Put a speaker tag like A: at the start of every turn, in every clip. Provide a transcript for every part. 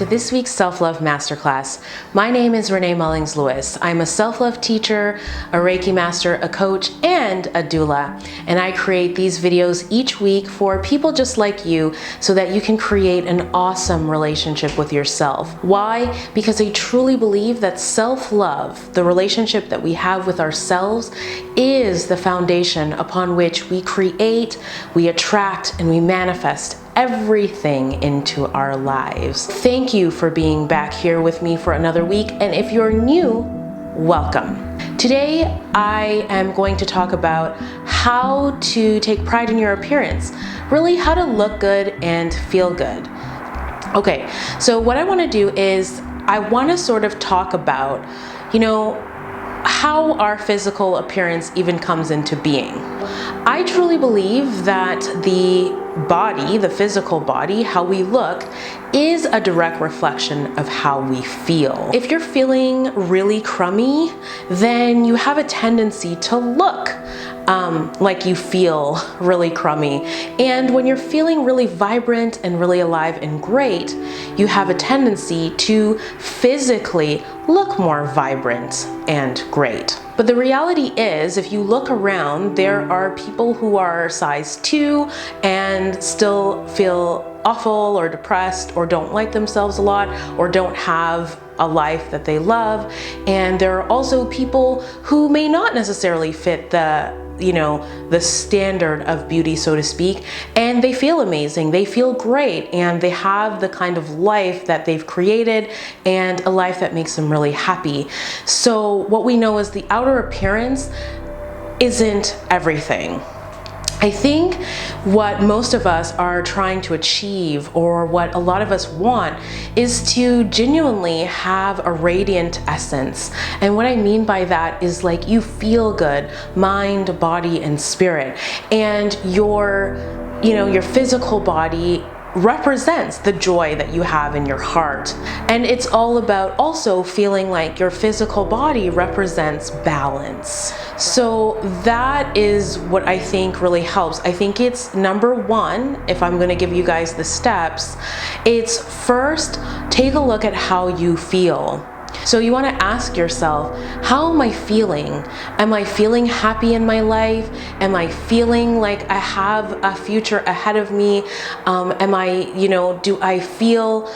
A: this week's Self-Love Masterclass. My name is Renee Mullings-Lewis. I'm a self-love teacher, a Reiki master, a coach, and a doula. And I create these videos each week for people just like you so that you can create an awesome relationship with yourself. Why? Because I truly believe that self-love, the relationship that we have with ourselves, is the foundation upon which we create, we attract, and we manifest everything into our lives. Thank you for being back here with me for another week, and if you're new, welcome. Today I am going to talk about how to take pride in your appearance, really how to look good and feel good. Okay, so what I want to do is I want to sort of talk about, how our physical appearance even comes into being. I truly believe that the body, the physical body, how we look, is a direct reflection of how we feel. If you're feeling really crummy, then you have a tendency to look like you feel really crummy. And when you're feeling really vibrant and really alive and great, you have a tendency to physically look more vibrant and great. But the reality is, if you look around, there are people who are size 2 and still feel awful or depressed or don't like themselves a lot or don't have a life that they love. And there are also people who may not necessarily fit the standard of beauty, so to speak, and they feel amazing, they feel great, and they have the kind of life that they've created and a life that makes them really happy. So what we know is the outer appearance isn't everything. I think what most of us are trying to achieve, or what a lot of us want, is to genuinely have a radiant essence. And what I mean by that is like you feel good, mind, body, and spirit. And your physical body represents the joy that you have in your heart. And it's all about also feeling like your physical body represents balance. So that is what I think really helps. I think it's number one, if I'm going to give you guys the steps, it's first take a look at how you feel. So you want to ask yourself, how am I feeling? Am I feeling happy in my life? Am I feeling like I have a future ahead of me? Do I feel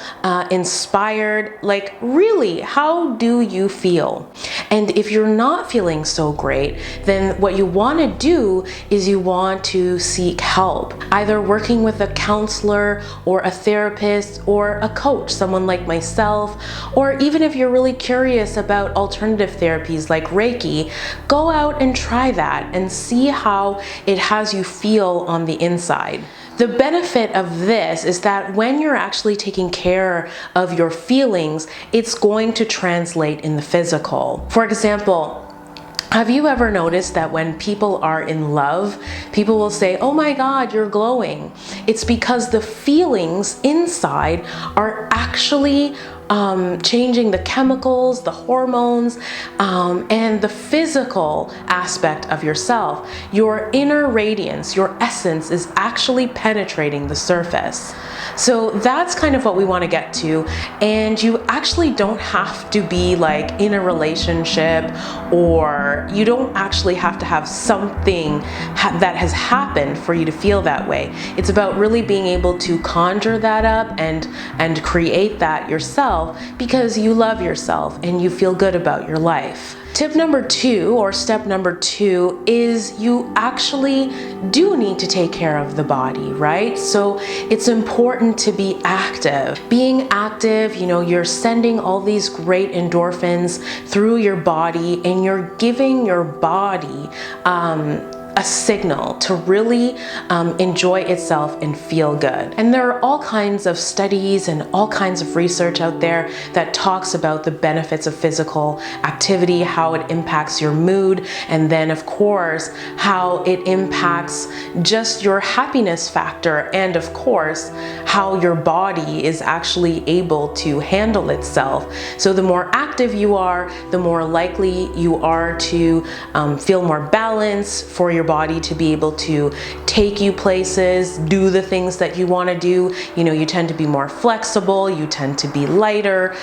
A: inspired? Like really, how do you feel? And if you're not feeling so great, then what you want to do is you want to seek help, either working with a counselor or a therapist or a coach, someone like myself, or even if you're really curious about alternative therapies like Reiki, go out and try that and see how it has you feel on the inside. The benefit of this is that when you're actually taking care of your feelings, it's going to translate in the physical. For example, have you ever noticed that when people are in love, people will say, "Oh my God, you're glowing"? It's because the feelings inside are actually changing the chemicals, the hormones, and the physical aspect of yourself. Your inner radiance, your essence, is actually penetrating the surface. So that's kind of what we want to get to. And you actually don't have to be like in a relationship, or you don't actually have to have something that has happened for you to feel that way. It's about really being able to conjure that up and create that yourself, because you love yourself and you feel good about your life. Tip number 2, or step number 2, is you actually do need to take care of the body, right? So it's important to be active. Being active, you're sending all these great endorphins through your body, and you're giving your body a signal to really enjoy itself and feel good. And there are all kinds of studies and all kinds of research out there that talks about the benefits of physical activity, how it impacts your mood, and then of course how it impacts just your happiness factor, and of course how your body is actually able to handle itself. So the more active active you are, the more likely you are to feel more balance, for your body to be able to take you places, do the things that you want to do. You know, you tend to be more flexible, you tend to be lighter,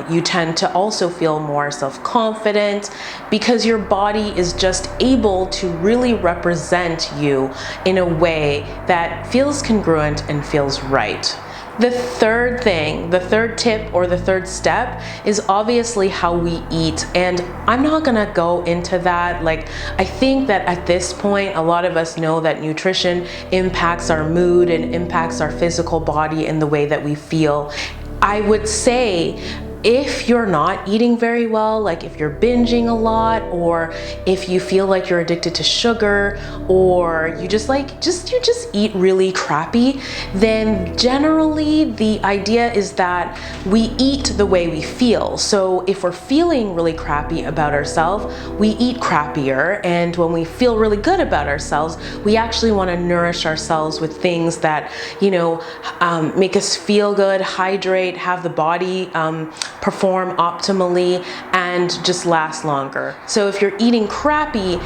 A: you tend to also feel more self-confident because your body is just able to really represent you in a way that feels congruent and feels right. The third thing, the third tip or the third step is obviously how we eat. And I'm not gonna go into that. Like, I think that at this point, a lot of us know that nutrition impacts our mood and impacts our physical body in the way that we feel. I would say, if you're not eating very well, like if you're binging a lot, or if you feel like you're addicted to sugar, or you just eat really crappy, then generally the idea is that we eat the way we feel. So if we're feeling really crappy about ourselves, we eat crappier. And when we feel really good about ourselves, we actually want to nourish ourselves with things that, you know, make us feel good, hydrate, have the body perform optimally, and just last longer. So if you're eating crappy,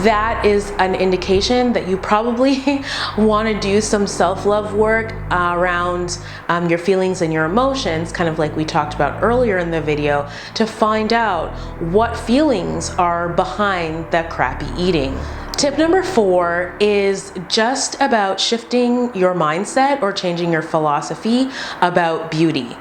A: that is an indication that you probably want to do some self-love work around your feelings and your emotions, kind of like we talked about earlier in the video, to find out what feelings are behind that crappy eating. Tip number 4 is just about shifting your mindset or changing your philosophy about beauty.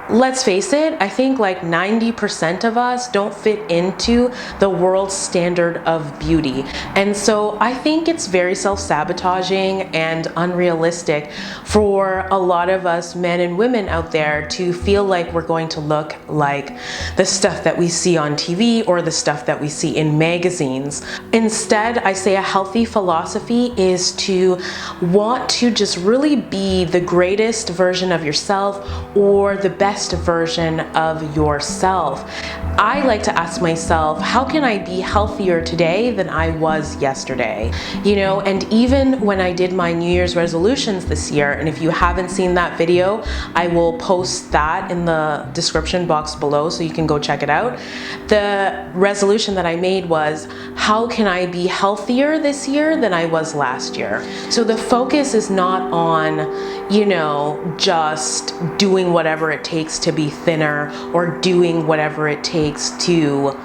A: Let's face it, I think like 90% of us don't fit into the world standard of beauty. And so I think it's very self-sabotaging and unrealistic for a lot of us men and women out there to feel like we're going to look like the stuff that we see on TV or the stuff that we see in magazines. Instead, I say a healthy philosophy is to want to just really be the greatest version of yourself, or the best version of yourself. I like to ask myself, how can I be healthier today than I was yesterday? You know, and even when I did my New Year's resolutions this year, and if you haven't seen that video, I will post that in the description box below so you can go check it out. The resolution that I made was, how can I be healthier this year than I was last year? So the focus is not on, you know, just doing whatever it takes to be thinner, or doing whatever it takes to,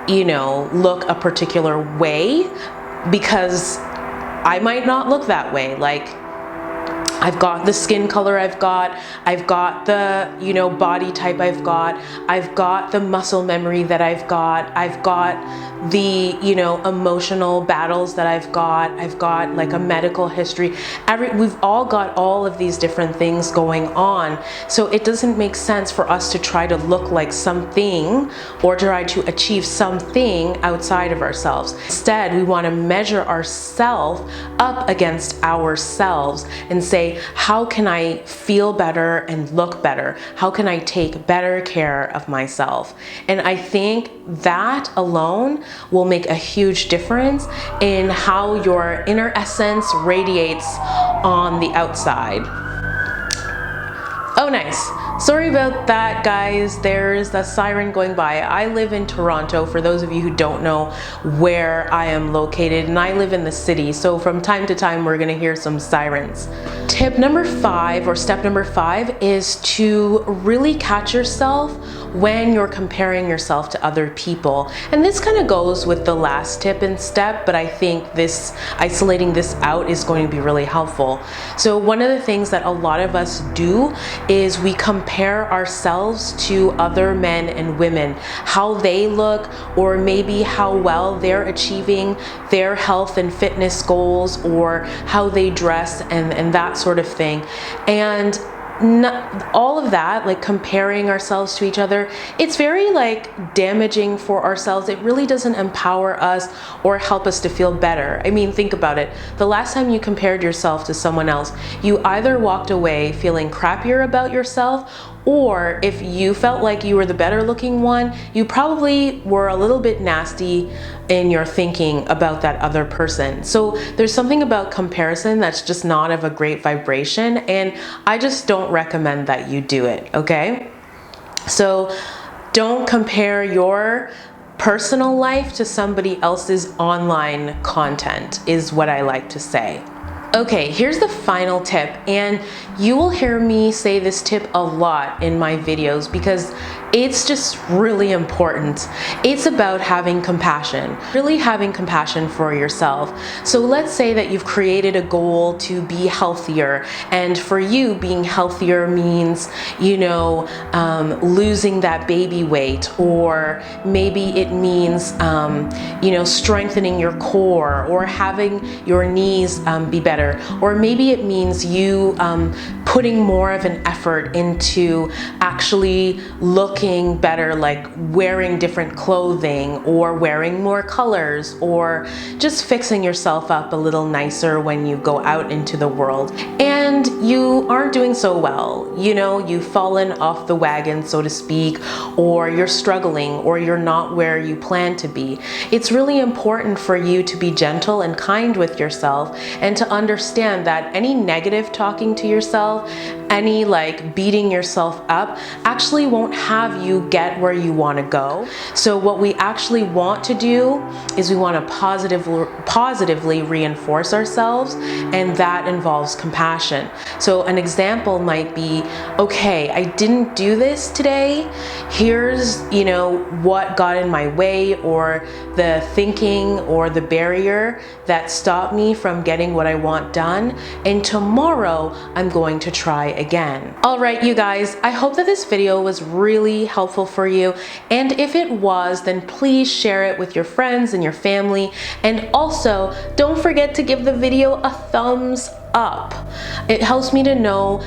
A: you know, look a particular way, because I might not look that way. Like, I've got the skin color I've got the, you know, body type I've got the muscle memory that I've got the, you know, emotional battles that I've got like a medical history. We've all got all of these different things going on. So it doesn't make sense for us to try to look like something or try to achieve something outside of ourselves. Instead, we want to measure ourselves up against ourselves and say, how can I feel better and look better? How can I take better care of myself? And I think that alone will make a huge difference in how your inner essence radiates on the outside. Oh, nice. Sorry about that, guys. There's a siren going by. I live in Toronto, for those of you who don't know where I am located, and I live in the city. So from time to time, we're gonna hear some sirens. Tip number 5, or step number 5, is to really catch yourself when you're comparing yourself to other people. And this kind of goes with the last tip and step, but I think isolating this out is going to be really helpful. So one of the things that a lot of us do is we compare ourselves to other men and women, how they look, or maybe how well they're achieving their health and fitness goals, or how they dress and that sort of thing. And all of that, like comparing ourselves to each other, it's very like damaging for ourselves. It really doesn't empower us or help us to feel better. I mean, think about it. The last time you compared yourself to someone else, you either walked away feeling crappier about yourself, or if you felt like you were the better looking one, you probably were a little bit nasty in your thinking about that other person. So there's something about comparison that's just not of a great vibration, and I just don't recommend that you do it, okay? So Don't compare your personal life to somebody else's online content, is what I like to say. Okay, here's the final tip, and you will hear me say this tip a lot in my videos because it's just really important. It's about having compassion, really having compassion for yourself. So let's say that you've created a goal to be healthier, and for you, being healthier means, losing that baby weight, or maybe it means, strengthening your core, or having your knees be better, or maybe it means you putting more of an effort into actually looking better, like wearing different clothing or wearing more colors, or just fixing yourself up a little nicer when you go out into the world and you aren't doing so well. You've fallen off the wagon, so to speak, or you're struggling, or you're not where you plan to be. It's really important for you to be gentle and kind with yourself, and to understand that any negative talking to yourself, any beating yourself up, actually won't have you get where you want to go. So what we actually want to do is we want to positively reinforce ourselves, and that involves compassion. So an example might be, okay, I didn't do this today. Here's, what got in my way, or the thinking or the barrier that stopped me from getting what I want done. And tomorrow I'm going to try again. All right, you guys, I hope that this video was really helpful for you. And if it was, then please share it with your friends and your family. And also, don't forget to give the video a thumbs up. It helps me to know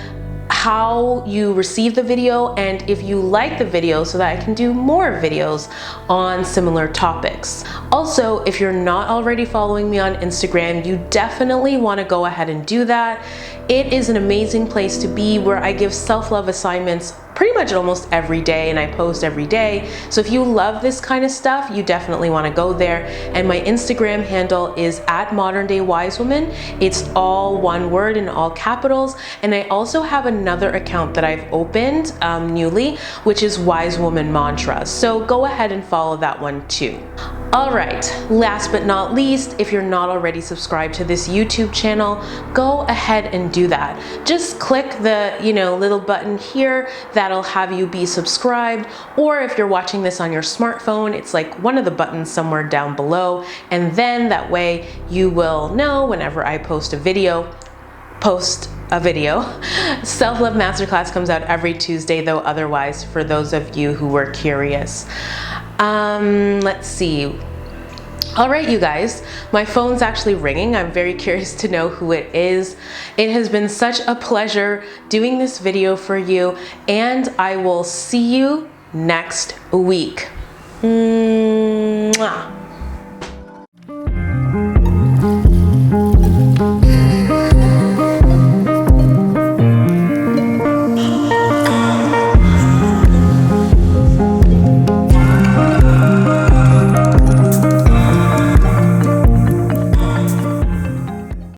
A: how you receive the video and if you like the video, so that I can do more videos on similar topics. Also, if you're not already following me on Instagram, you definitely want to go ahead and do that. It is an amazing place to be, where I give self-love assignments pretty much almost every day, and I post every day. So if you love this kind of stuff, you definitely want to go there. And my Instagram handle is @modern-day-wise-woman. It's all one word in all capitals. And I also have another account that I've opened newly, which is Wise Woman Mantra. So go ahead and follow that one too. All right, last but not least, if you're not already subscribed to this YouTube channel, go ahead and do that. Just click the, little button here that'll have you be subscribed. Or if you're watching this on your smartphone, it's like one of the buttons somewhere down below. And then that way you will know whenever I post a video. Self-Love Masterclass comes out every Tuesday, though otherwise, for those of you who were curious. Let's see. All right, you guys, my phone's actually ringing. I'm very curious to know who it is. It has been such a pleasure doing this video for you, and I will see you next week. Mwah.